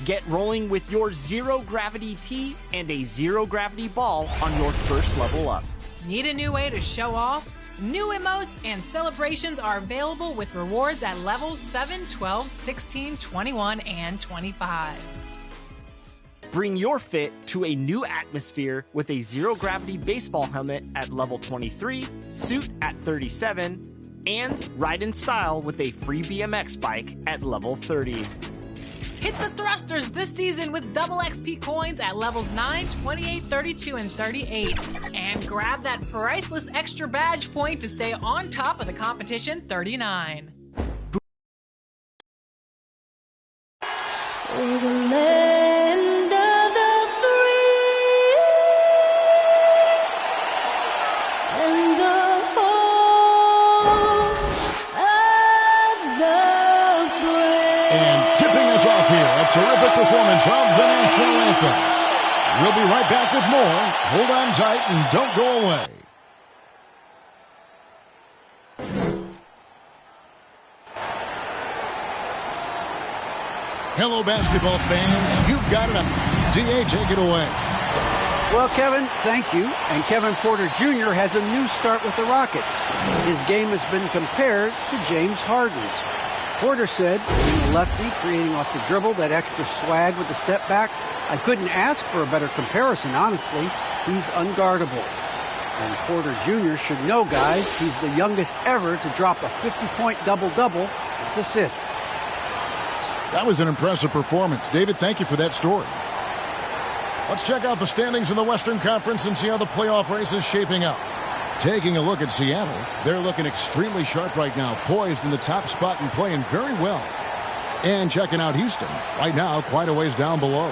Get rolling with your zero-gravity tee and a zero-gravity ball on your first level up. Need a new way to show off? New emotes and celebrations are available with rewards at levels 7, 12, 16, 21, and 25. Bring your fit to a new atmosphere with a zero-gravity baseball helmet at level 23, suit at 37, and ride in style with a free BMX bike at level 30. Hit the thrusters this season with double XP coins at levels 9, 28, 32, and 38. And grab that priceless extra badge point to stay on top of the competition 39. Oh, the land of the free and the home of the brave. And tipping us off here, a terrific performance of the national anthem. We'll be right back with more. Hold on tight and don't go away. Hello, basketball fans. You've got it. D.A., take it away. Well, Kevin, thank you. And Kevin Porter Jr. has a new start with the Rockets. His game has been compared to James Harden's. Porter said, being a lefty, creating off the dribble, that extra swag with the step back, I couldn't ask for a better comparison, honestly. He's unguardable. And Porter Jr. should know, guys, he's the youngest ever to drop a 50-point double-double with assists. That was an impressive performance. David, thank you for that story. Let's check out the standings in the Western Conference and see how the playoff race is shaping up. Taking a look at Seattle, they're looking extremely sharp right now, poised in the top spot and playing very well. And checking out Houston, right now quite a ways down below.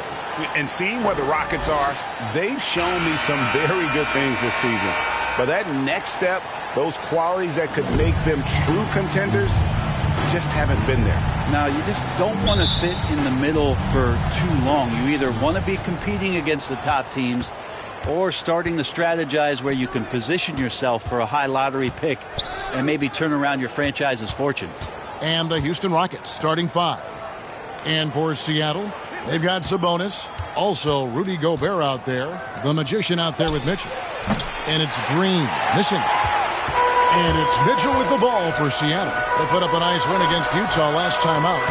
And seeing where the Rockets are, they've shown me some very good things this season. But that next step, those qualities that could make them true contenders, just haven't been there. Now, you just don't want to sit in the middle for too long. You either want to be competing against the top teams or starting to strategize where you can position yourself for a high lottery pick and maybe turn around your franchise's fortunes. And the Houston Rockets starting five. And for Seattle, they've got Sabonis, also Rudy Gobert out there, the Magician out there with Mitchell. And it's Green missing. And it's Mitchell with the ball for Seattle. They put up a nice win against Utah last time out.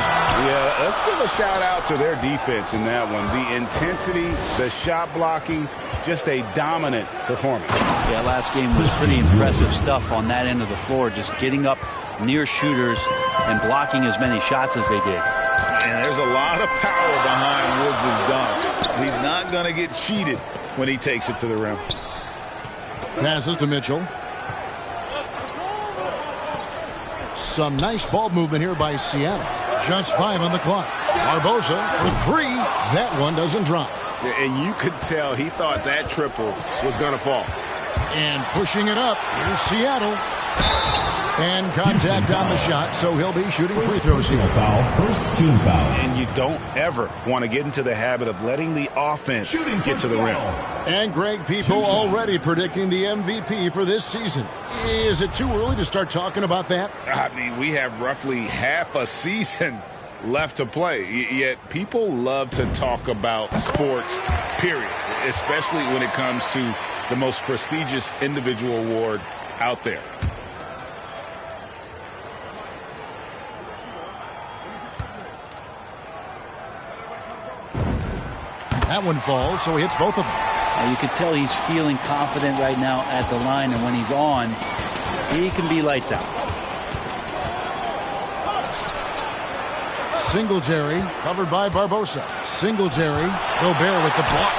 Yeah, let's give a shout out to their defense in that one. The intensity, the shot blocking, just a dominant performance. Yeah, last game was pretty impressive stuff on that end of the floor, just getting up near shooters and blocking as many shots as they did. And there's a lot of power behind Woods' dunks. He's not going to get cheated when he takes it to the rim. Passes to Mitchell. Some nice ball movement here by Seattle. Just 5 on the clock. Barbosa for 3. That one doesn't drop. And you could tell he thought that triple was going to fall. And pushing it up, here's Seattle. And contact on the shot, so he'll be shooting free throws here. First team foul. And you don't ever want to get into the habit of letting the offense get to the rim. And Greg, people already predicting the MVP for this season. Is it too early to start talking about that? I mean, we have roughly half a season left to play, yet people love to talk about sports, period, especially when it comes to the most prestigious individual award out there. That one falls, so he hits both of them. You can tell he's feeling confident right now at the line, and when he's on, he can be lights out. Singletary, covered by Barbosa. Singletary, Gobert with the block.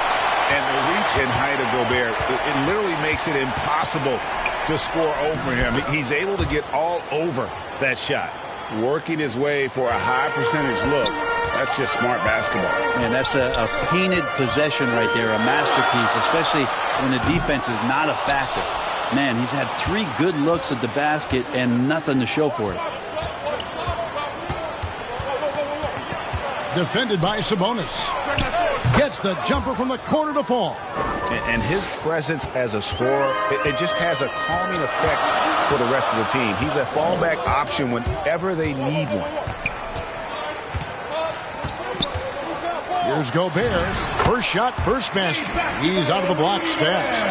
And the reach and height of Gobert, it literally makes it impossible to score over him. He's able to get all over that shot, working his way for a high percentage look. That's just smart basketball. Man, that's a painted possession right there, a masterpiece, especially when the defense is not a factor. Man, he's had 3 good looks at the basket and nothing to show for it. Defended by Sabonis. Gets the jumper from the corner to fall. And his presence as a scorer, it just has a calming effect for the rest of the team. He's a fallback option whenever they need one. Here's Gobert. First shot, first basket. He's out of the blocks fast.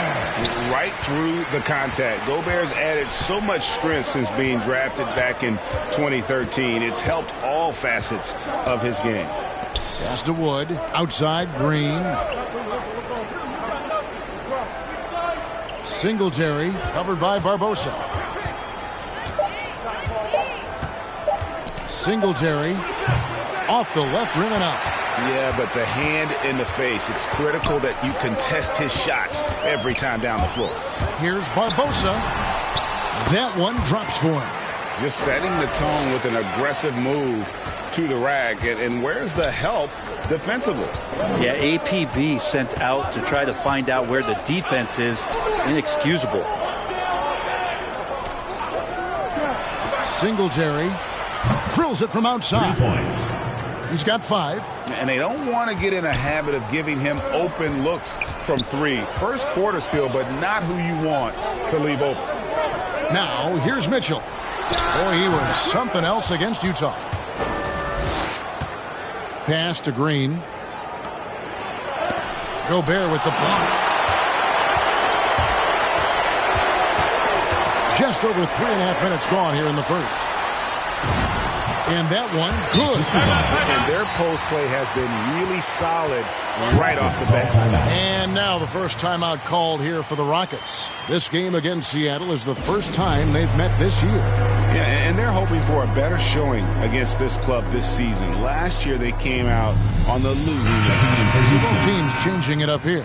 Right through the contact. Gobert's added so much strength since being drafted back in 2013. It's helped all facets of his game. Pass to Wood. Outside, Green. Singletary, covered by Barbosa. Singletary, off the left rim and out. Yeah, but the hand in the face. It's critical that you contest his shots every time down the floor. Here's Barbosa. That one drops for him. Just setting the tone with an aggressive move to the rack. And where's the help defensively? Yeah, APB sent out to try to find out where the defense is. Inexcusable. Singletary drills it from outside. 3 points. He's got 5. And they don't want to get in a habit of giving him open looks from 3. First quarter still, but not who you want to leave open. Now, here's Mitchell. Boy, he was something else against Utah. Pass to Green. Gobert with the block. Just over 3.5 minutes gone here in the first. And that one, good. And their post play has been really solid right off the bat. And now the first timeout called here for the Rockets. This game against Seattle is the first time they've met this year. Yeah, and they're hoping for a better showing against this club this season. Last year they came out on the losing end. Both teams changing it up here.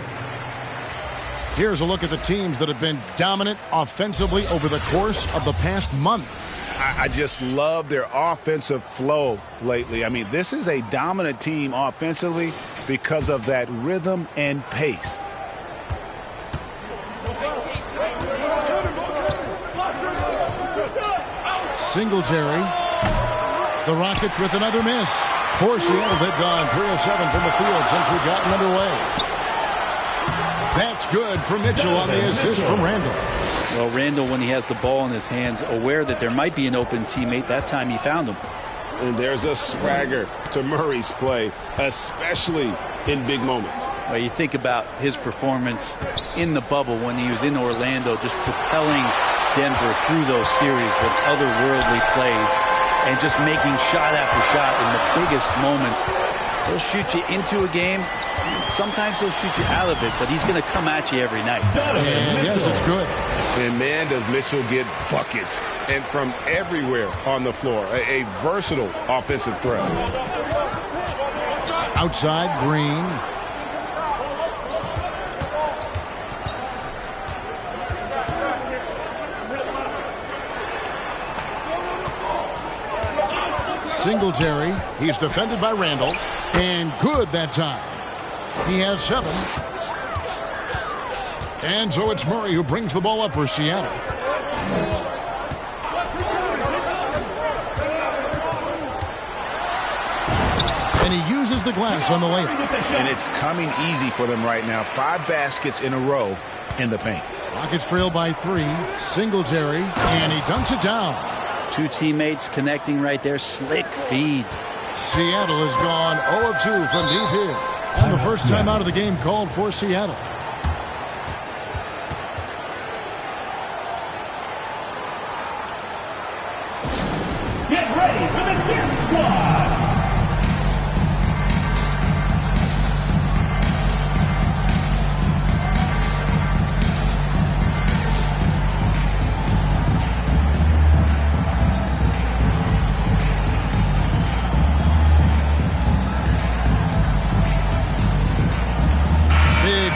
Here's a look at the teams that have been dominant offensively over the course of the past month. I just love their offensive flow lately. I mean, this is a dominant team offensively because of that rhythm and pace. Singletary. The Rockets with another miss. For Seattle, they've gone 3 of 7 from the field since we've gotten underway. That's good for Mitchell on the assist from Randall. Well, Randall, when he has the ball in his hands, aware that there might be an open teammate, that time he found him. And there's a swagger to Murray's play, especially in big moments. Well, you think about his performance in the bubble when he was in Orlando, just propelling Denver through those series with otherworldly plays and just making shot after shot in the biggest moments. He'll shoot you into a game. Sometimes he'll shoot you out of it, but he's going to come at you every night. And yes, it's good. And man, does Mitchell get buckets and from everywhere on the floor. A versatile offensive threat. Outside, Green. Singletary. He's defended by Randall. And good that time. He has 7. And so it's Murray who brings the ball up for Seattle. And he uses the glass on the layup. And it's coming easy for them right now. 5 baskets in a row in the paint. Rockets trail by 3. Singletary. And he dunks it down. 2 teammates connecting right there. Slick feed. Seattle has gone 0 of 2 from deep here. And the first time out of the game called for Seattle. Get ready for the Dance Squad.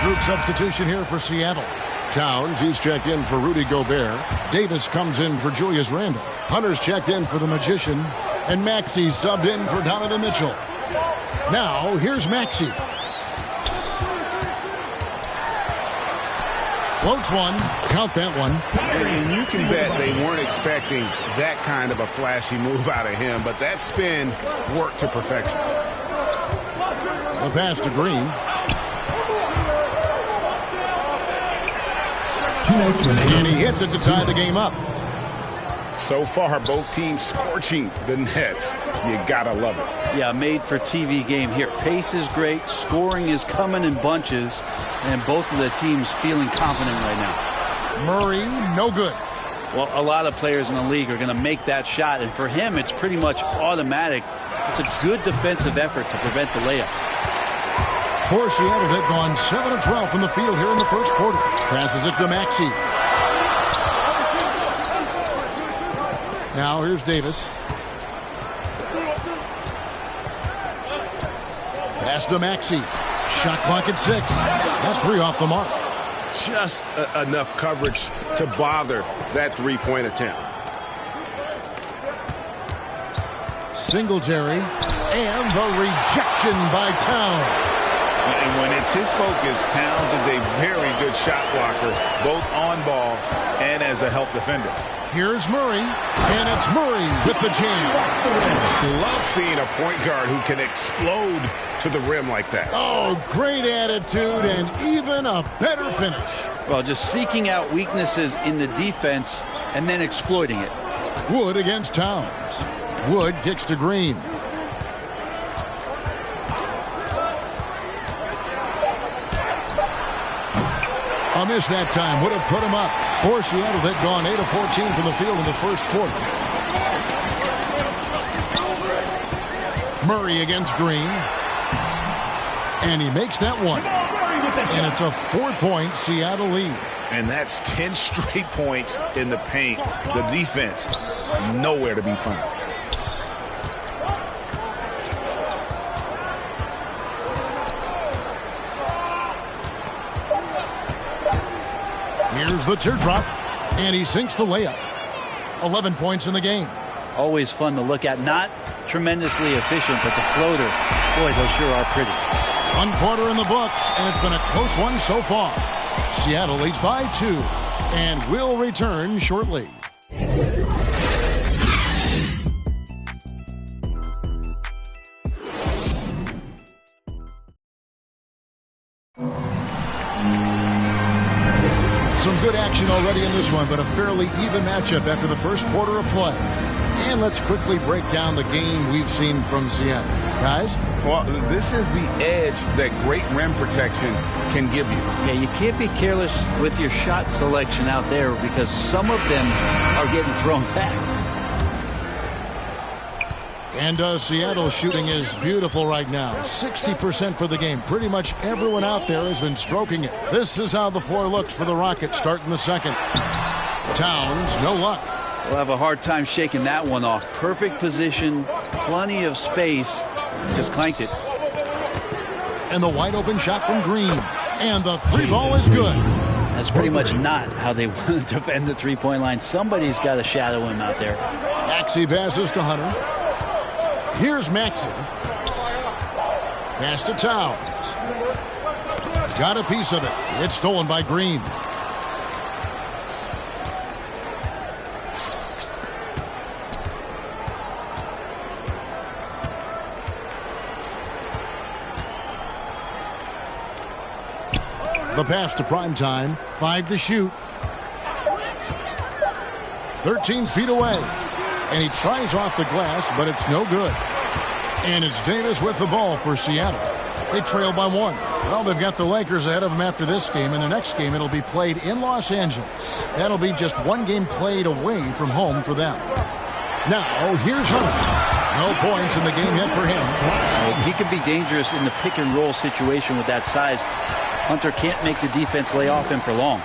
Group substitution here for Seattle. Towns, he's checked in for Rudy Gobert. Davis comes in for Julius Randle. Hunter's checked in for the Magician. And Maxey's subbed in for Donovan Mitchell. Now, here's Maxey. Floats one. Count that one. And you can bet they weren't expecting that kind of a flashy move out of him, but that spin worked to perfection. The pass to Green. And he hits it to tie the game up. So far, both teams scorching the Nets. You gotta love it. Yeah, made for TV game here. pace is great, scoring is coming in bunches, and both of the teams feeling confident right now. Murray, no good. Well, a lot of players in the league are going to make that shot, and for him, it's pretty much automatic. It's a good defensive effort to prevent the layup. For Seattle, they've gone 7 of 12 from the field here in the first quarter. Passes it to Maxey. Now here's Davis. Pass to Maxey. Shot clock at 6. That 3 off the mark. Just enough coverage to bother that three-point attempt. Singletary. And the rejection by Towns. And when it's his focus, Towns is a very good shot blocker, both on ball and as a help defender. Here's Murray, and it's Murray with the jam. Love seeing a point guard who can explode to the rim like that. Oh, great attitude and even a better finish. Well, just seeking out weaknesses in the defense and then exploiting it. Wood against Towns. Wood kicks to Green. A miss that time would have put him up. For Seattle, they've gone 8 of 14 from the field in the first quarter. Murray against Green. And he makes that one. And it's a 4-point Seattle lead. And that's 10 straight points in the paint. The defense, nowhere to be found. Here's the teardrop, and he sinks the layup. 11 points in the game. Always fun to look at. Not tremendously efficient, but the floater, boy, those sure are pretty. 1 quarter in the books, and it's been a close one so far. Seattle leads by 2, and will return shortly. Some good action already in this one, but a fairly even matchup after the first quarter of play. And let's quickly break down the game we've seen from Seattle. Guys? Well, this is the edge that great rim protection can give you. Yeah, you can't be careless with your shot selection out there because some of them are getting thrown back. And Seattle shooting is beautiful right now. 60% for the game. Pretty much everyone out there has been stroking it. This is how the floor looks for the Rockets starting the second. Towns, no luck. We'll have a hard time shaking that one off. Perfect position, plenty of space. Just clanked it. And the wide open shot from Green. And the 3 ball is good. That's pretty much not how they want to defend the three-point line. Somebody's got to shadow him out there. Maxey passes to Hunter. Here's Maxey. Pass to Towns. Got a piece of it. It's stolen by Green. The pass to Primetime. 5 to shoot. 13 feet away. And he tries off the glass, but it's no good. And it's Davis with the ball for Seattle. They trail by 1. Well, they've got the Lakers ahead of them after this game. And the next game, it'll be played in Los Angeles. That'll be just 1 game played away from home for them. Now, here's Hunter. No points in the game yet for him. He could be dangerous in the pick-and-roll situation with that size. Hunter can't make the defense lay off him for long.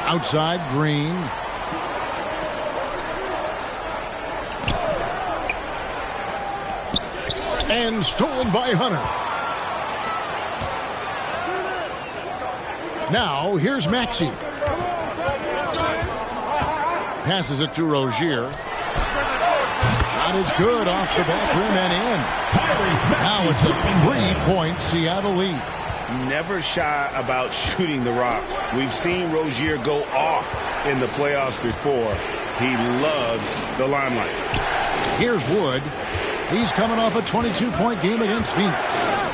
Outside, Green. And stolen by Hunter. Now, here's Maxey. Passes it to Rozier. Shot is good off the back rim and in. Now it's a 3-point Seattle lead. Never shy about shooting the rock. We've seen Rozier go off in the playoffs before. He loves the limelight. Here's Wood. He's coming off a 22-point game against Phoenix.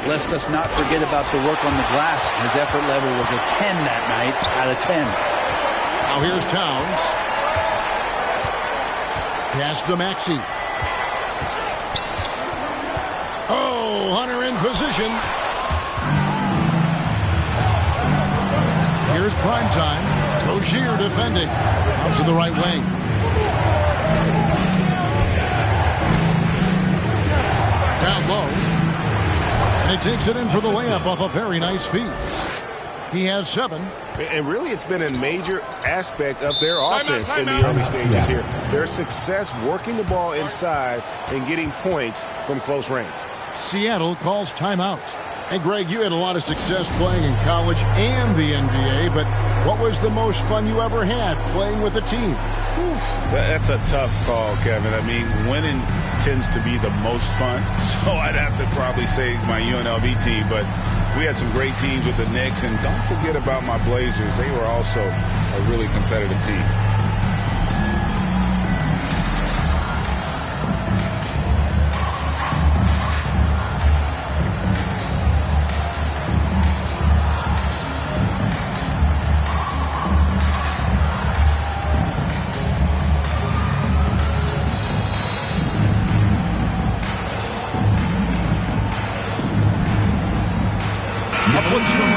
Let's us not forget about the work on the glass. His effort level was a 10 that night out of 10. Now here's Towns. Pass to Maxey. Oh, Oh, Hunter in position. Here's prime time. Rozier defending. Out to the right wing. Down low. And he takes it in for the layup off a very nice feed. He has 7. And really, it's been a major aspect of their offense in the early stages here. Their success working the ball inside and getting points from close range. Seattle calls timeout. Hey, Greg, you had a lot of success playing in college and the NBA, but what was the most fun you ever had playing with a team? Oof, that's a tough call, Kevin. I mean, winning tends to be the most fun, so I'd have to probably say my UNLV team, but we had some great teams with the Knicks, and don't forget about my Blazers. They were also a really competitive team.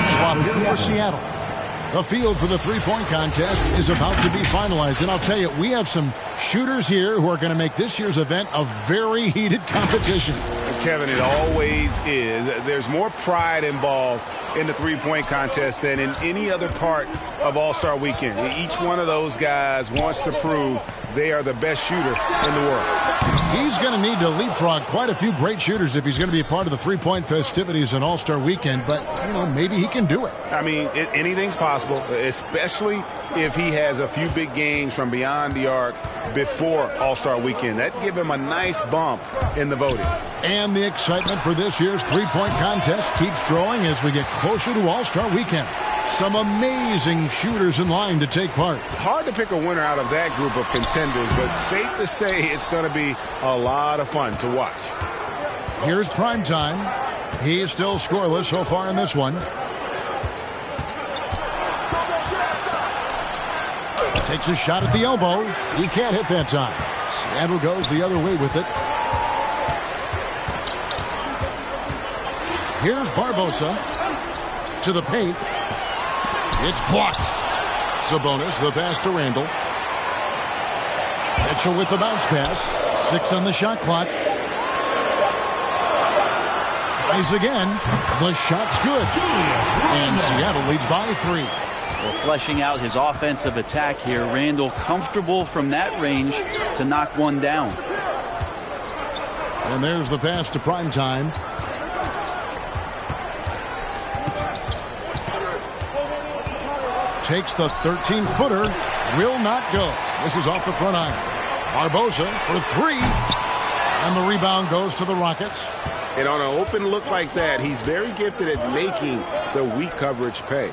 Swap here for Seattle. The field for the three-point contest is about to be finalized. And I'll tell you, we have some shooters here who are going to make this year's event a very heated competition. Kevin, it always is. There's more pride involved in the three-point contest than in any other part of All-Star Weekend. Each one of those guys wants to prove they are the best shooter in the world. He's going to need to leapfrog quite a few great shooters if he's going to be a part of the three-point festivities in All-Star Weekend, but, you know, maybe he can do it. I mean, anything's possible, especially if he has a few big games from beyond the arc before All-Star Weekend. That'd give him a nice bump in the voting. And the excitement for this year's three-point contest keeps growing as we get closer to All-Star Weekend. Some amazing shooters in line to take part. Hard to pick a winner out of that group of contenders, but safe to say it's going to be a lot of fun to watch. Here's prime time. He is still scoreless so far in this one. Takes a shot at the elbow. He can't hit that time. Seattle goes the other way with it. Here's Barbosa to the paint. It's blocked. Sabonis, the pass to Randall. Mitchell with the bounce pass. 6 on the shot clock. Tries again. The shot's good. And Seattle leads by 3. Well, fleshing out his offensive attack here. Randall comfortable from that range to knock one down. And there's the pass to primetime. Takes the 13-footer. Will not go. This is off the front iron. Barbosa for 3. And the rebound goes to the Rockets. And on an open look like that, he's very gifted at making the weak coverage pay.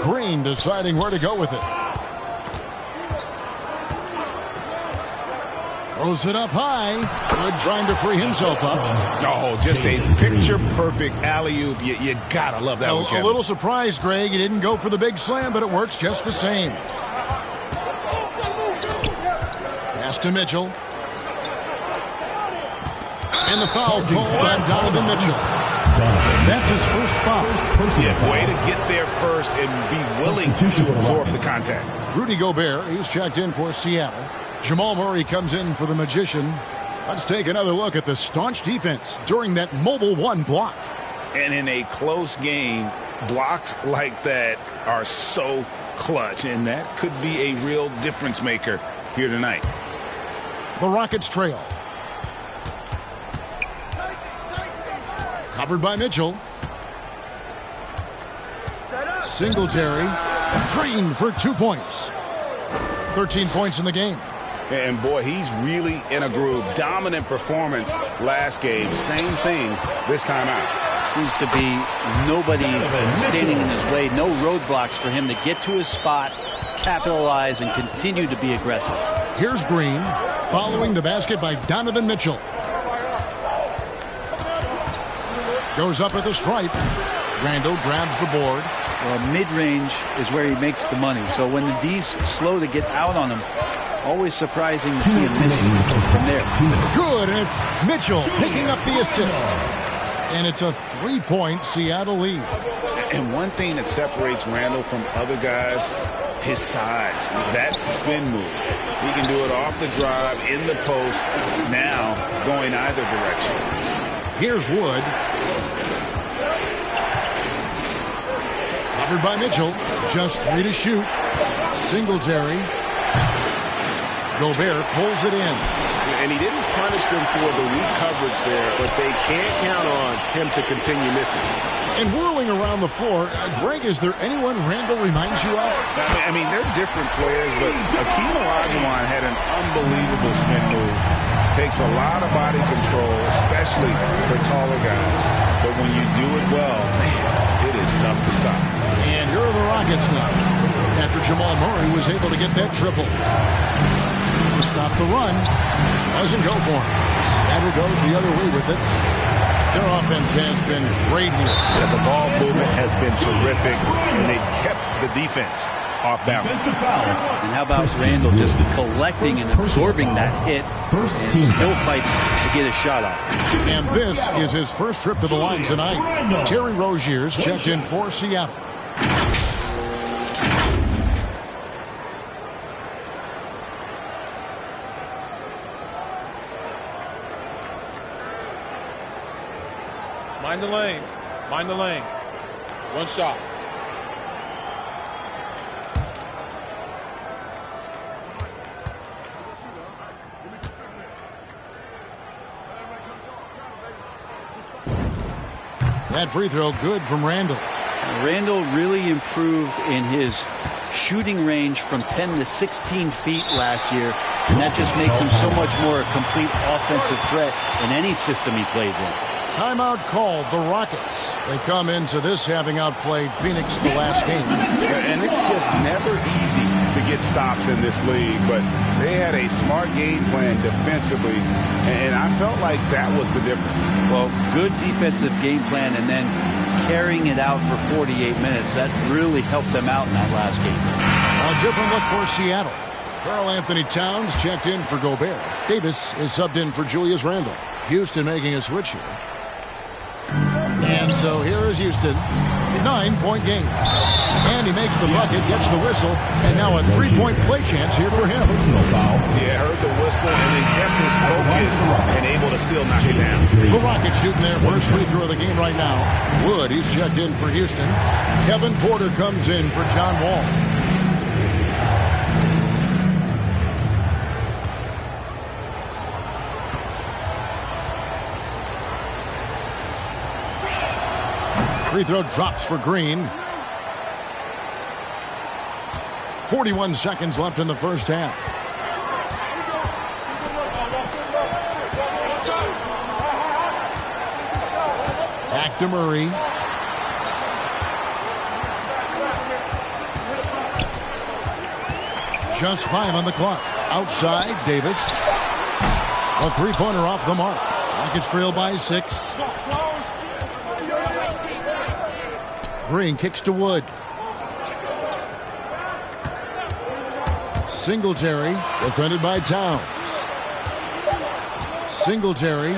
Green deciding where to go with it. Throws it up high. Good trying to free himself up. Oh, just a picture-perfect alley-oop. You gotta love that one, Kevin. A little surprised, Greg. He didn't go for the big slam, but it works just the same. Pass to Mitchell. And the foul called on Donovan Mitchell. That's his first foul. Yeah, way to get there first and be willing to absorb the contact. Rudy Gobert, he's checked in for Seattle. Jamal Murray comes in for the Magician. Let's take another look at the staunch defense during that mobile 1 block. And in a close game, blocks like that are so clutch, and that could be a real difference maker here tonight. The Rockets trail. Covered by Mitchell. Singletary drained for 2 points. 13 points in the game. And boy, he's really in a groove. Dominant performance last game. Same thing this time out. Seems to be nobody standing in his way. No roadblocks for him to get to his spot, capitalize, and continue to be aggressive. Here's Green following the basket by Donovan Mitchell. Goes up at the stripe. Randall grabs the board. Well, mid-range is where he makes the money. So when the D's slow to get out on him, Always surprising to see him miss from there. Good, and it's Mitchell picking up the assist. And it's a 3-point Seattle lead. And one thing that separates Randall from other guys, his size. That spin move. He can do it off the drive, in the post, now going either direction. Here's Wood. Covered by Mitchell. Just 3 to shoot. Singletary. Gobert pulls it in. And he didn't punish them for the weak coverage there, but they can't count on him to continue missing. And whirling around the floor, Greg, is there anyone Randall reminds you of? I mean, they're different players, but Akeem Olajuwon had an unbelievable spin move. Takes a lot of body control, especially for taller guys. But when you do it well, man, it is tough to stop. And here are the Rockets now, after Jamal Murray was able to get that triple. To stop the run, doesn't go for him. Seattle goes the other way with it. Their offense has been great here. Yeah, the ball movement has been terrific, and they've kept the defense off balance. And how about Randall just collecting and absorbing that hit and still fights to get a shot off. And this is his first trip to the line tonight. Terry Rozier's checked in for Seattle. Mind the lanes. Mind the lanes. One shot. That free throw good from Randall. Randall really improved in his shooting range from 10 to 16 feet last year, and that just makes him so much more a complete offensive threat in any system he plays in. Timeout called the Rockets. They come into this having outplayed Phoenix the last game. And it's just never easy to get stops in this league, but they had a smart game plan defensively, and I felt like that was the difference. Well, good defensive game plan and then carrying it out for 48 minutes. That really helped them out in that last game. A different look for Seattle. Karl Anthony Towns checked in for Gobert. Davis is subbed in for Julius Randle. Houston making a switch here. And so here is Houston. 9-point game. And he makes the bucket, gets the whistle, and now a 3-point play chance here for him. Yeah, heard the whistle and then kept his focus and able to still knock it down. The Rockets shooting their first free throw of the game right now. Wood, he's checked in for Houston. Kevin Porter comes in for John Wall. Free throw drops for Green. 41 seconds left in the first half. Back to Murray. Just 5 on the clock. Outside, Davis. A three-pointer off the mark. Rockets trail by 6. Green kicks to Wood. Singletary, defended by Towns. Singletary,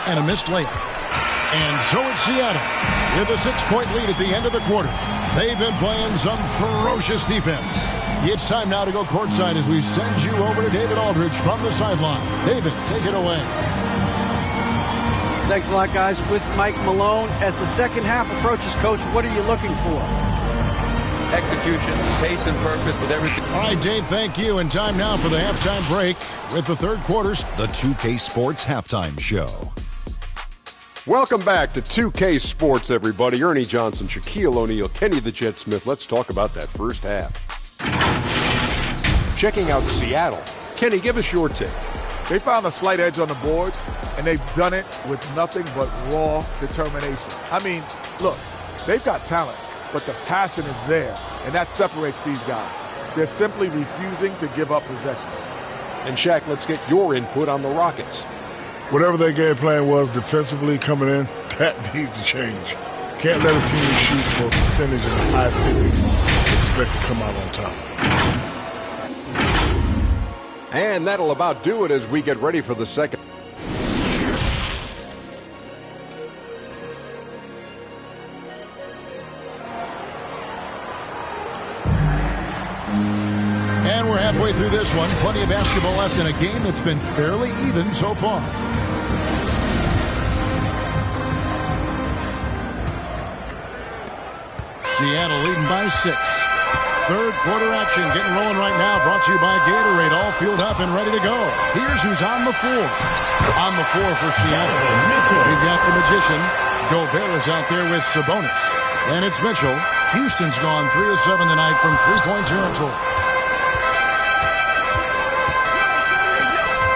and a missed layup. And so it's Seattle with a 6-point lead at the end of the quarter. They've been playing some ferocious defense. It's time now to go courtside as we send you over to David Aldridge from the sideline. David, take it away. Thanks a lot, guys. With Mike Malone, as the second half approaches, Coach, what are you looking for? Execution, pace, and purpose with everything. All right, Dave, thank you. And time now for the halftime break with the third quarter. The 2K Sports Halftime Show. Welcome back to 2K Sports, everybody. Ernie Johnson, Shaquille O'Neal, Kenny the Jet Smith. Let's talk about that first half. Checking out Seattle. Kenny, give us your take. They found a slight edge on the boards, and they've done it with nothing but raw determination. I mean, look, they've got talent, but the passion is there, and that separates these guys. They're simply refusing to give up possessions. And Shaq, let's get your input on the Rockets. Whatever their game plan was defensively coming in, that needs to change. Can't let a team shoot for a percentage in the high 50s and expect to come out on top. And that'll about do it as we get ready for the second. And we're halfway through this one. Plenty of basketball left in a game that's been fairly even so far. Seattle leading by 6. Third quarter action getting rolling right now. Brought to you by Gatorade. All fueled up and ready to go. Here's who's on the floor. On the floor for Seattle. We've got the magician. Gobert is out there with Sabonis. And it's Mitchell. Houston's gone 3 of 7 tonight from three-point territory.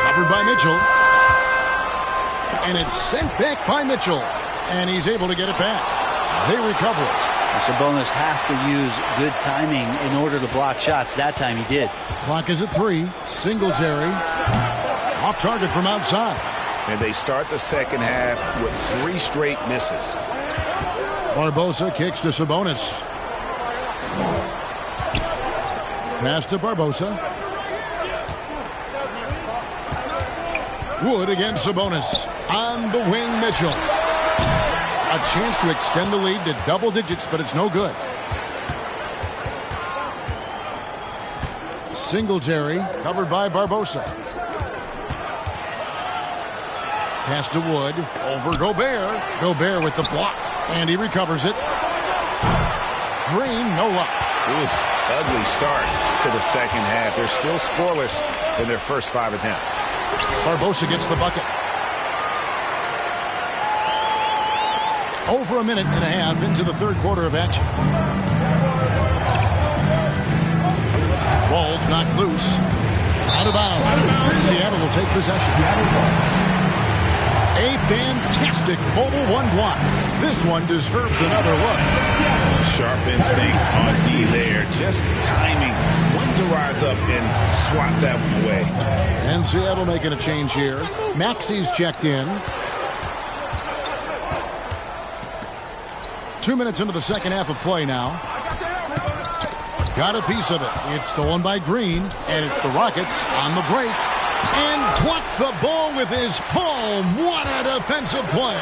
Covered by Mitchell. And it's sent back by Mitchell. And he's able to get it back. They recover it. Sabonis has to use good timing in order to block shots. That time he did. Clock is at 3. Singletary. Off target from outside. And they start the second half with 3 straight misses. Barbosa kicks to Sabonis. Pass to Barbosa. Wood against Sabonis. On the wing, Mitchell. A chance to extend the lead to double digits, but it's no good. Singletary, covered by Barbosa. Pass to Wood, over Gobert. Gobert with the block, and he recovers it. Green, no luck. It was an ugly start to the second half. They're still scoreless in their first 5 attempts. Barbosa gets the bucket. Over a minute and a half into the third quarter of action. Ball's knocked loose. Out of bounds. Seattle will take possession. A fantastic mobile one block. This one deserves another look. Sharp instincts on D there. Just timing when to rise up and swat that one away. And Seattle making a change here. Maxi's checked in. 2 minutes into the second half of play now. Got a piece of it. It's stolen by Green, and it's the Rockets on the break. And blocked the ball with his palm. What a defensive play.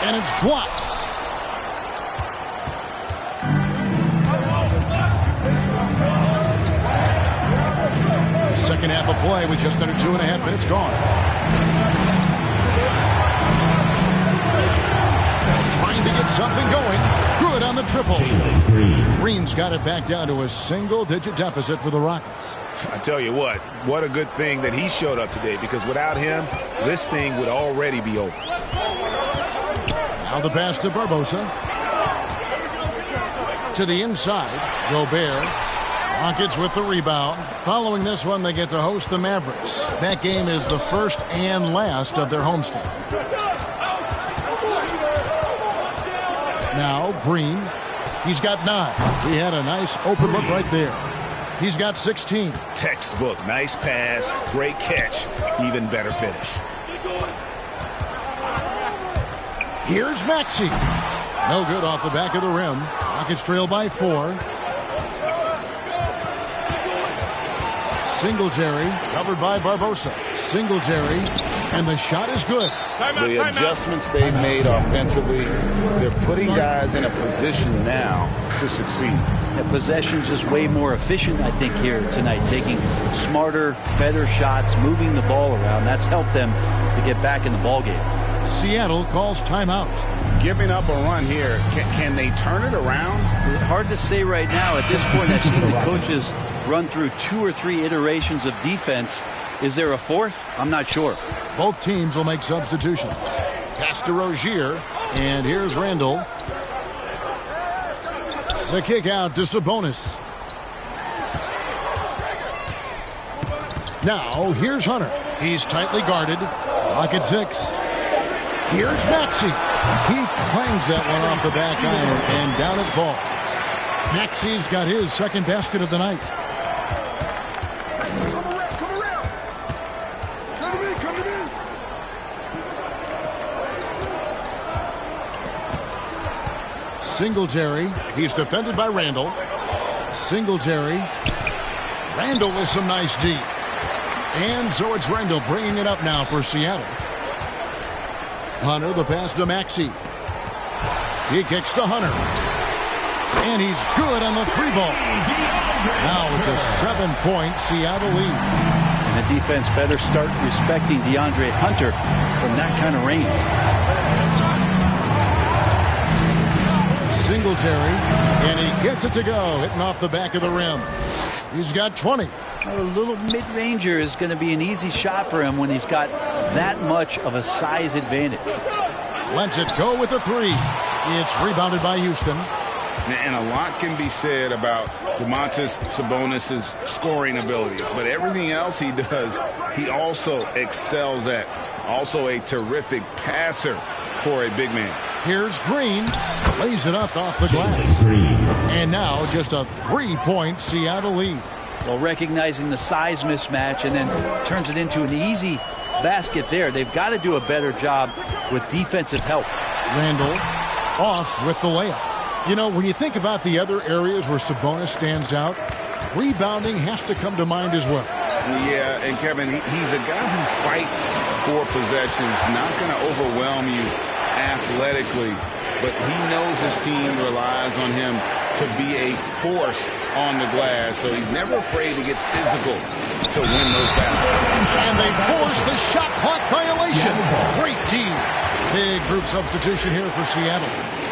And it's blocked. Second half of play with just under 2.5 minutes gone. Trying to get something going. Good on the triple. Green's got it back down to a single-digit deficit for the Rockets. I tell you what a good thing that he showed up today, because without him, this thing would already be over. Now the pass to Barbosa. To the inside, Gobert. Rockets with the rebound. Following this one, they get to host the Mavericks. That game is the first and last of their homestand. Now, Green. He's got 9. He had a nice open look right there. He's got 16. Textbook. Nice pass. Great catch. Even better finish. Here's Maxey. No good off the back of the rim. Rockets trail by 4. Singletary, covered by Barbosa. Singletary, and the shot is good. The adjustments they've made offensively, they're putting guys in a position now to succeed. The possession's just way more efficient, I think, here tonight. Taking smarter, better shots, moving the ball around. That's helped them to get back in the ballgame. Seattle calls timeout. Giving up a run here, can they turn it around? Hard to say right now. At this point, I've seen the coaches run through 2 or 3 iterations of defense. Is there a 4th? I'm not sure. Both teams will make substitutions. Pass to Rozier, and here's Randall. The kick out to Sabonis. Now, here's Hunter. He's tightly guarded. Rocket 6. Here's Maxey. He clangs that one off the back iron, and down it falls. Maxey's got his second basket of the night. Singletary. He's defended by Randall. Singletary. Randall with some nice D. And so it's Randall bringing it up now for Seattle. Hunter, the pass to Maxey. He kicks to Hunter. And he's good on the 3-ball. Now it's a 7-point Seattle lead. And the defense better start respecting DeAndre Hunter from that kind of range. Singletary, and he gets it to go, hitting off the back of the rim. He's got 20. Well, a little mid-ranger is going to be an easy shot for him when he's got that much of a size advantage. Lets it go with the 3. It's rebounded by Houston. And a lot can be said about Domantas Sabonis' scoring ability. But everything else he does, he also excels at. Also a terrific passer for a big man. Here's Green. Lays it up off the glass. And now just a 3-point Seattle lead. Well, recognizing the size mismatch and then turns it into an easy basket there. They've got to do a better job with defensive help. Randall off with the layup. You know, when you think about the other areas where Sabonis stands out, rebounding has to come to mind as well. Yeah, and Kevin, he's a guy who fights for possessions, not going to overwhelm you athletically, but he knows his team relies on him to be a force on the glass, so he's never afraid to get physical to win those battles. And they force the shot clock violation. Great D. Big group substitution here for Seattle.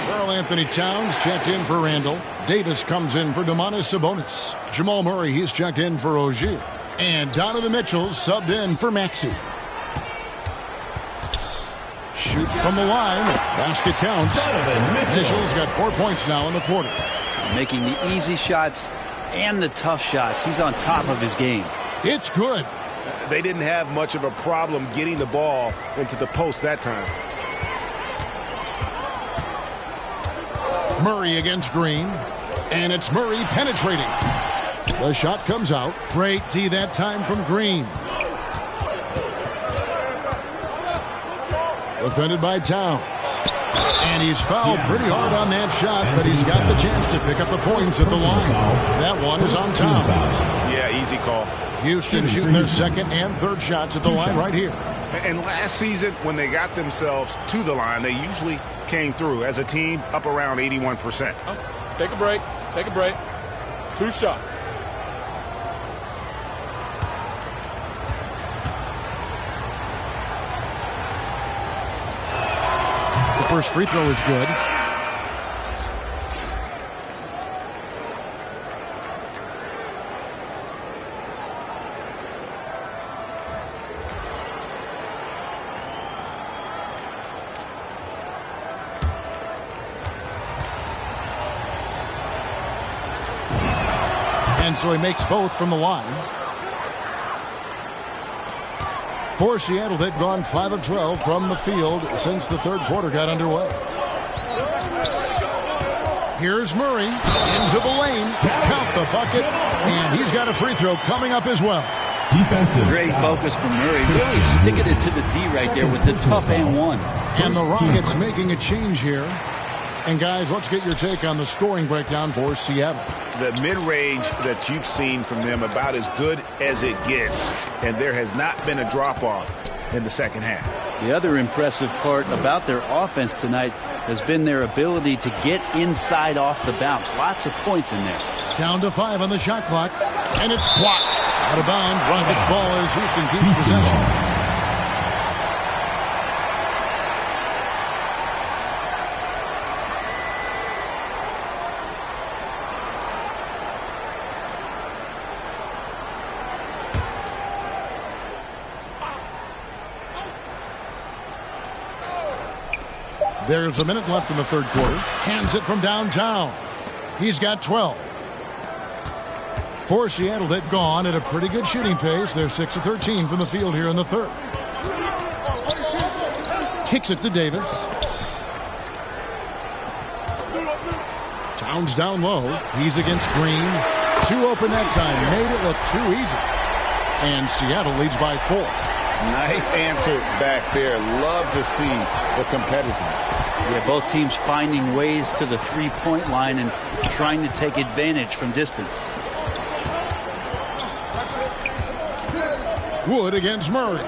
Karl Anthony Towns checked in for Randall. Davis comes in for Domantas Sabonis. Jamal Murray, he's checked in for Ogier. And Donovan Mitchell subbed in for Maxey. Shoots from the line. Basket counts. Mitchell's got 4 points now in the quarter. Making the easy shots and the tough shots. He's on top of his game. It's good. They didn't have much of a problem getting the ball into the post that time. Murray against Green. And it's Murray penetrating. The shot comes out. Great D that time from Green. Defended by Towns. And he's fouled pretty hard on that shot, but he's got the chance to pick up the points at the line. That one is on Towns. Yeah, easy call. Houston shooting their second and third shots at the line right here. And last season, when they got themselves to the line, they usually came through as a team up around 81%. Take a break. Take a break. 2 shots. The first free throw is good. And so he makes both from the line. For Seattle, they've gone 5 of 12 from the field since the third quarter got underway. Here's Murray into the lane. Count the bucket. And he's got a free throw coming up as well. Defensive. Great focus from Murray. Really sticking it to the D right there with the tough and one. And the Rockets making a change here. And guys, let's get your take on the scoring breakdown for Seattle. The mid-range that you've seen from them about as good as it gets. And there has not been a drop-off in the second half. The other impressive part about their offense tonight has been their ability to get inside off the bounce. Lots of points in there. Down to 5 on the shot clock. And it's blocked. Out of bounds. Rockets ball as Houston keeps possession. There's a minute left in the third quarter. Cans it from downtown. He's got 12. For Seattle, they've gone at a pretty good shooting pace. They're 6 of 13 from the field here in the third. Kicks it to Davis. Towns down low. He's against Green. 2 open that time. Made it look too easy. And Seattle leads by 4. Nice answer back there. Love to see the competitiveness. Yeah, both teams finding ways to the three-point line and trying to take advantage from distance. Wood against Murray.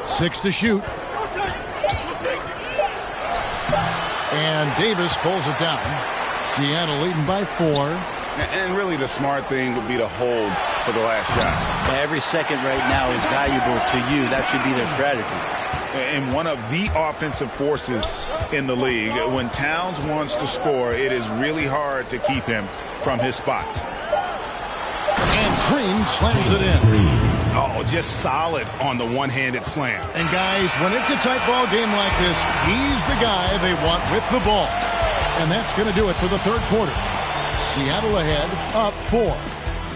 6 to shoot. And Davis pulls it down. Seattle leading by 4. And really the smart thing would be to hold for the last shot. Every second right now is valuable to you. That should be their strategy. And one of the offensive forces in the league, when Towns wants to score, it is really hard to keep him from his spots. And Green slams it in. Oh, just solid on the one-handed slam. And guys, when it's a tight ball game like this, he's the guy they want with the ball. And that's going to do it for the third quarter. Seattle ahead, up 4.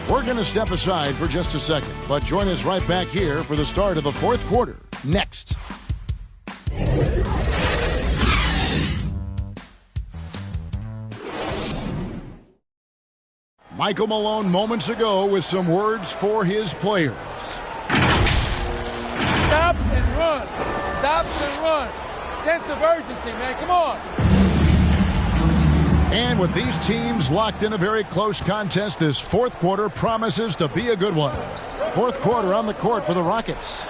We're going to step aside for just a second, but join us right back here for the start of the fourth quarter. Next. Michael Malone moments ago with some words for his players. Stops and run. Stops and run. Sense of urgency, man. Come on. And with these teams locked in a very close contest, this fourth quarter promises to be a good one. Fourth quarter on the court for the Rockets.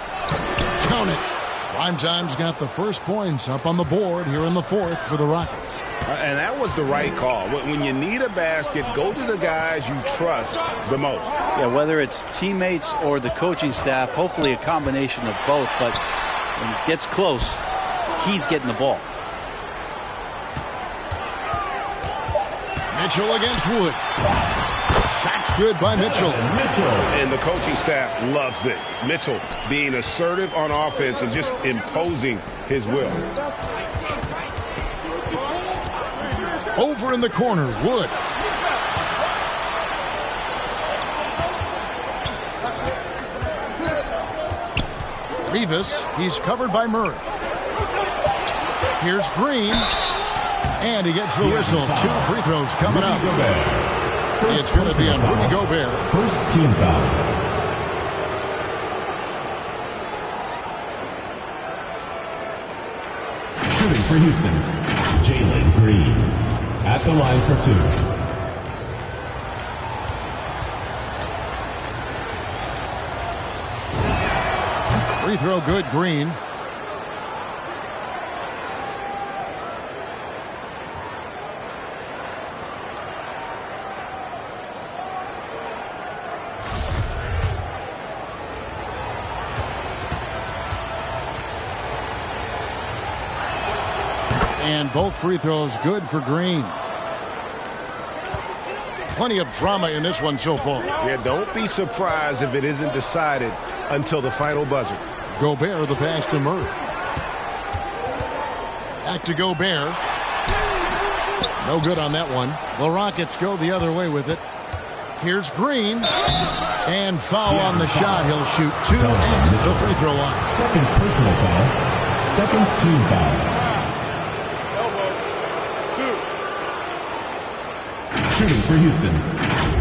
Count it. Primetime's got the first points up on the board here in the fourth for the Rockets. And that was the right call. When you need a basket, go to the guys you trust the most. Yeah, whether it's teammates or the coaching staff, hopefully a combination of both. But when it gets close, he's getting the ball. Mitchell against Wood. Shot's good by Mitchell. And the coaching staff loves this. Mitchell being assertive on offense and just imposing his will. Over in the corner, Wood. Rivas, he's covered by Murray. Here's Green. And he gets the whistle. 2 free throws coming up. It's going to be on Rudy Gobert. First team foul. Shooting for Houston, Jalen Green. At the line for 2. Free throw good, Green. And both free throws good for Green. Plenty of drama in this one so far. Yeah, don't be surprised if it isn't decided until the final buzzer. Gobert the pass to Murray. Back to Gobert. No good on that one. The Rockets go the other way with it. Here's Green. And foul on the shot. He'll shoot 2 at the free throw line. Second personal foul. Second team foul. Shooting for Houston,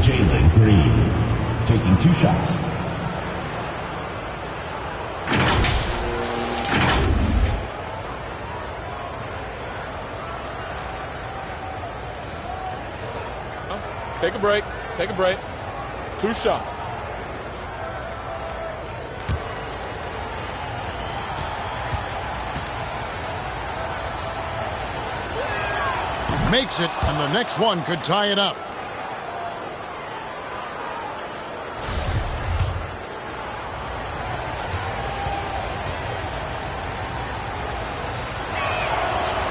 Jalen Green. Taking 2 shots. Take a break. Take a break. 2 shots. Makes it, and the next one could tie it up.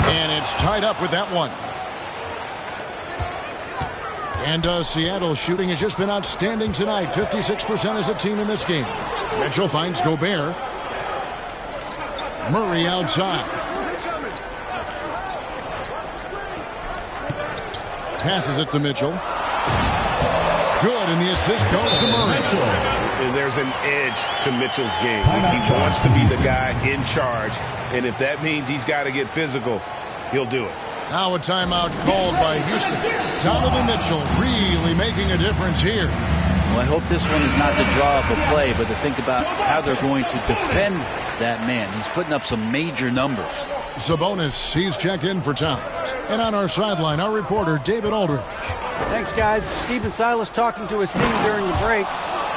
And it's tied up with that one. And Seattle's shooting has just been outstanding tonight. 56% as a team in this game. Mitchell finds Gobert. Murray outside. Passes it to Mitchell. Good, and the assist goes to Murray. And there's an edge to Mitchell's game. He wants to be the guy in charge, and if that means he's got to get physical, he'll do it. Now a timeout called by Houston. Donovan Mitchell really making a difference here. Well, I hope this one is not to draw up a play, but to think about how they're going to defend that man. He's putting up some major numbers. Sabonis, he's checked in for timeout. And on our sideline, our reporter, David Aldridge. Thanks, guys. Stephen Silas talking to his team during the break.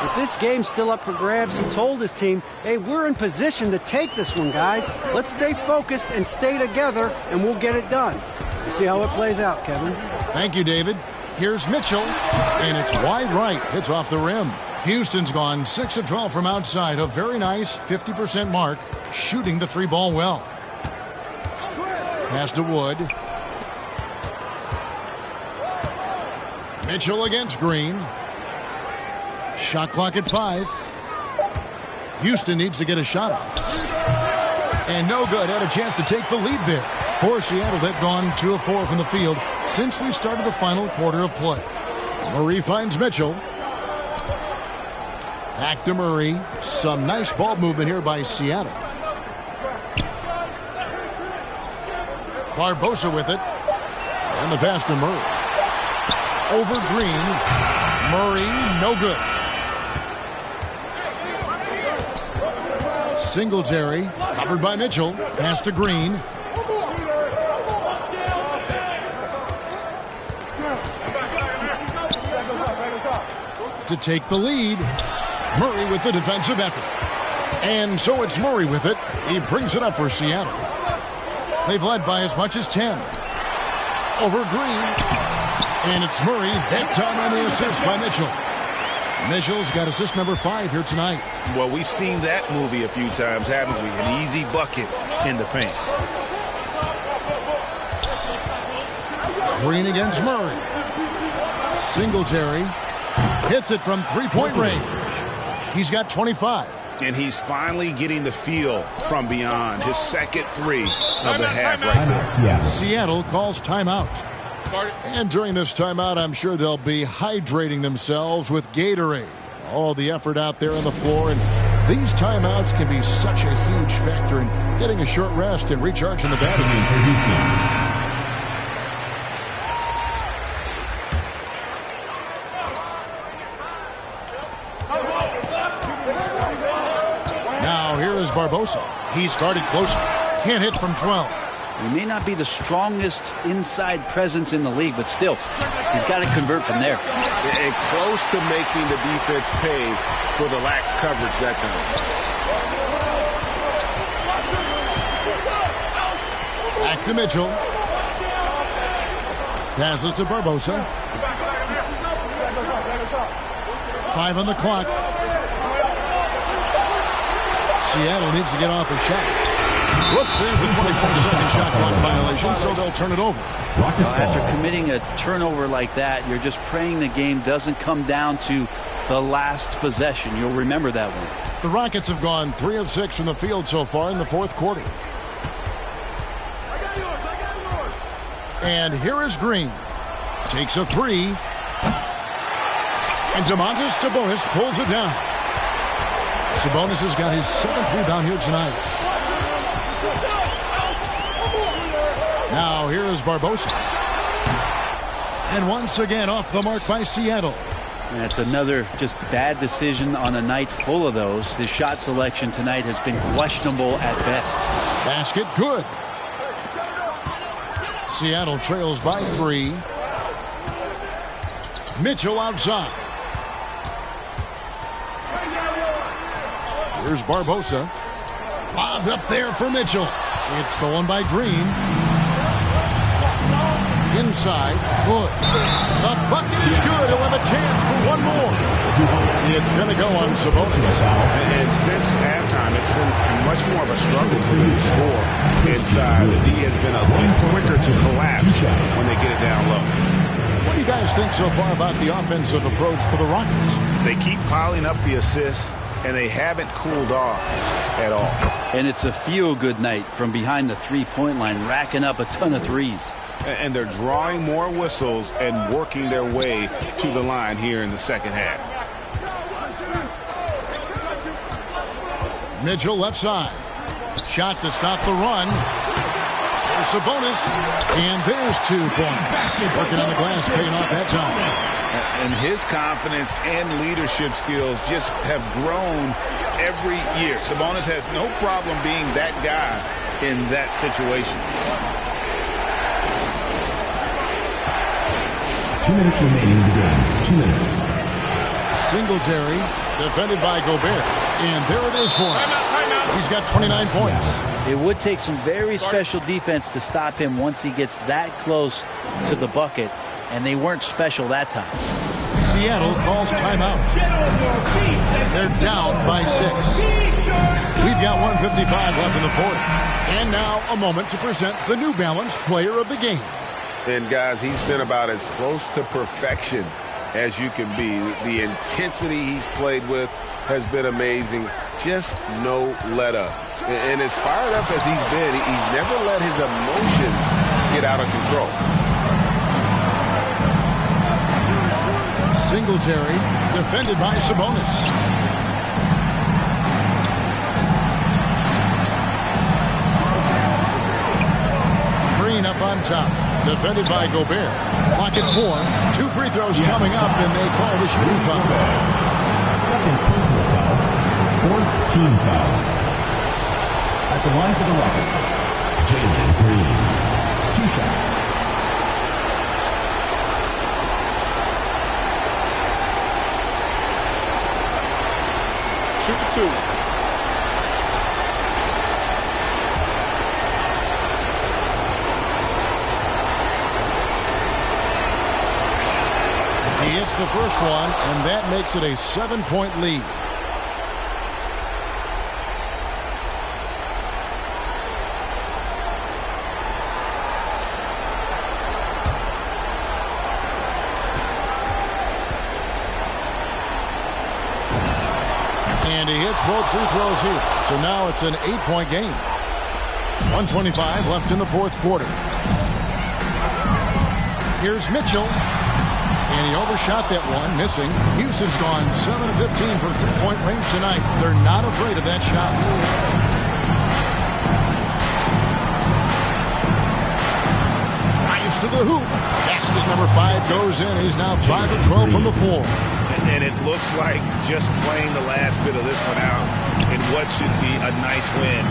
With this game still up for grabs, he told his team, hey, we're in position to take this one, guys. Let's stay focused and stay together, and we'll get it done. We'll see how it plays out, Kevin. Thank you, David. Here's Mitchell, and it's wide right. Hits off the rim. Houston's gone 6 of 12 from outside. A very nice 50% mark, shooting the three ball well. Pass to Wood. Mitchell against Green. Shot clock at 5. Houston needs to get a shot off. And no good. Had a chance to take the lead there. For Seattle, they've gone 2 of 4 from the field since we started the final quarter of play. Murray finds Mitchell. Back to Murray. Some nice ball movement here by Seattle. Barbosa with it. And the pass to Murray. Over Green. Murray, no good. Singletary, covered by Mitchell. Pass to Green. To take the lead. Murray with the defensive effort. And so it's Murray with it. He brings it up for Seattle. They've led by as much as 10. Over Green. And it's Murray. That time on the assist by Mitchell. Mitchell's got assist number 5 here tonight. Well, we've seen that movie a few times, haven't we? An easy bucket in the paint. Green against Murray. Singletary hits it from three-point range. He's got 25. And he's finally getting the feel from beyond. His second 3 of the half right there. Seattle calls timeout. And during this timeout, I'm sure they'll be hydrating themselves with Gatorade. All the effort out there on the floor. And these timeouts can be such a huge factor in getting a short rest and recharging the battery. Now here is Barbosa. He's guarded closely. Can't hit from 12. He may not be the strongest inside presence in the league, but still, he's got to convert from there. And close to making the defense pay for the lax coverage that time. Back to Mitchell. Passes to Barbosa. 5 on the clock. Seattle needs to get off a shot. Whoops, there's the 24-second shot clock violation, so they'll turn it over. After committing a turnover like that, you're just praying the game doesn't come down to the last possession. You'll remember that one. The Rockets have gone 3 of 6 from the field so far in the fourth quarter. And here is Green. Takes a 3. And Domantas Sabonis pulls it down. Sabonis has got his 7th rebound here tonight. Now here is Barbosa. And once again off the mark by Seattle. That's another just bad decision on a night full of those. His shot selection tonight has been questionable at best. Basket good. Seattle trails by 3. Mitchell outside. Here's Barbosa. Lobbed up there for Mitchell. It's stolen by Green. Inside, Wood. The bucket is good. He'll have a chance for one more. It's going to go on Sabonis. And since halftime, it's been much more of a struggle for them to score inside. The D has been a bit quicker to collapse when they get it down low. What do you guys think so far about the offensive approach for the Rockets? They keep piling up the assists, and they haven't cooled off at all. And it's a feel-good night from behind the three-point line, racking up a ton of threes. And they're drawing more whistles and working their way to the line here in the second half. Mitchell left side. Shot to stop the run. There's Sabonis. And there's 2 points. Working on the glass, paying off that time. And his confidence and leadership skills just have grown every year. Sabonis has no problem being that guy in that situation. 2 minutes remaining in the game. 2 minutes. Singletary, defended by Gobert. And there it is for him. He's got 29 points. It would take some very special defense to stop him once he gets that close to the bucket, and they weren't special that time. Seattle calls timeout. They're down by 6. We've got 1:55 left in the fourth. And now a moment to present the New Balance Player of the Game. And, guys, he's been about as close to perfection as you can be. The intensity he's played with has been amazing. Just no let up. And as fired up as he's been, he's never let his emotions get out of control. Singletary, defended by Sabonis. Green up on top, defended by Gobert. Clock at 4. 2 free throws coming up, and they call the shooting foul. Second personal foul. 4th team foul. At the line for the Rockets, Jalen Green. 2 shots. Shoot 2. He hits the first one, and that makes it a 7-point lead. And he hits both free throws here. So now it's an 8-point game. 1:25 left in the fourth quarter. Here's Mitchell. And he overshot that one, missing. Houston's gone 7 of 15 from three-point range tonight. They're not afraid of that shot. Drives to the hoop. Basket number 5 goes in. He's now 5 of 12 from the floor. And it looks like just playing the last bit of this one out in what should be a nice win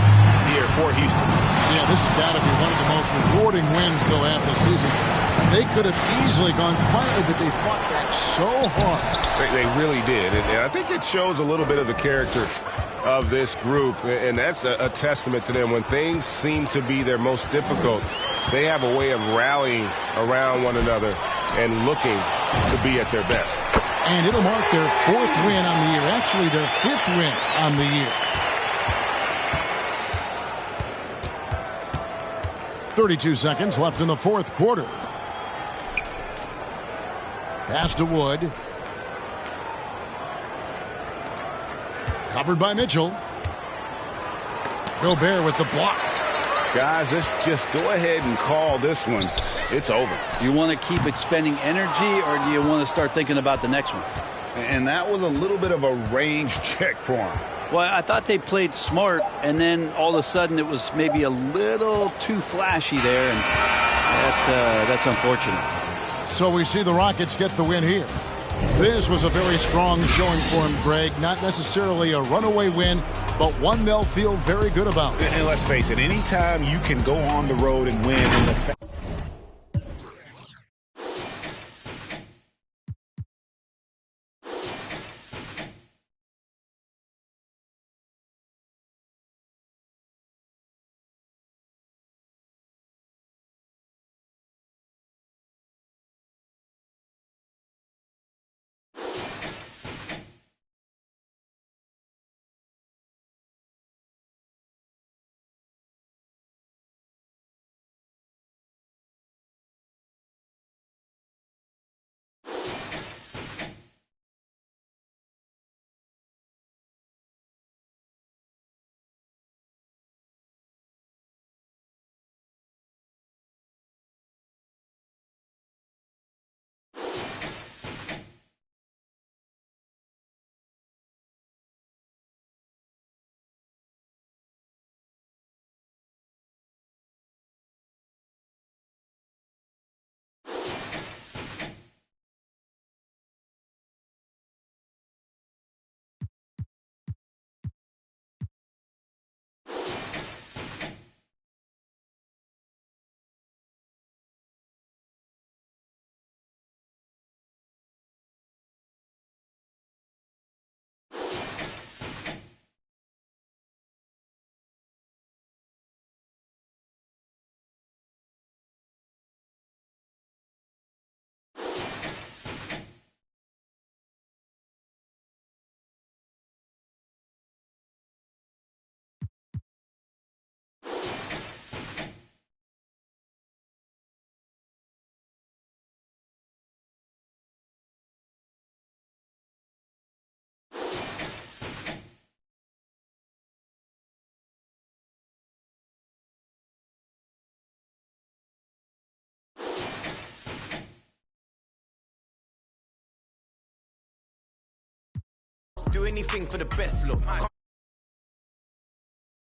here for Houston. Yeah, this has got to be one of the most rewarding wins they'll have this season. They could have easily gone quietly, but they fought back so hard. They really did. And I think it shows a little bit of the character of this group, and that's a testament to them. When things seem to be their most difficult, they have a way of rallying around one another and looking to be at their best. And it'll mark their 4th win on the year. Actually, their 5th win on the year. 32 seconds left in the fourth quarter. Pass to Wood. Covered by Mitchell. Gobert with the block. Guys, let's just go ahead and call this one. It's over. Do you want to keep expending energy, or do you want to start thinking about the next one? And that was a little bit of a range check for him. Well, I thought they played smart, and then all of a sudden it was maybe a little too flashy there, and that's unfortunate. So we see the Rockets get the win here. This was a very strong showing for him, Greg. Not necessarily a runaway win, but one they'll feel very good about. And let's face it, anytime you can go on the road and win in the anything for the best look.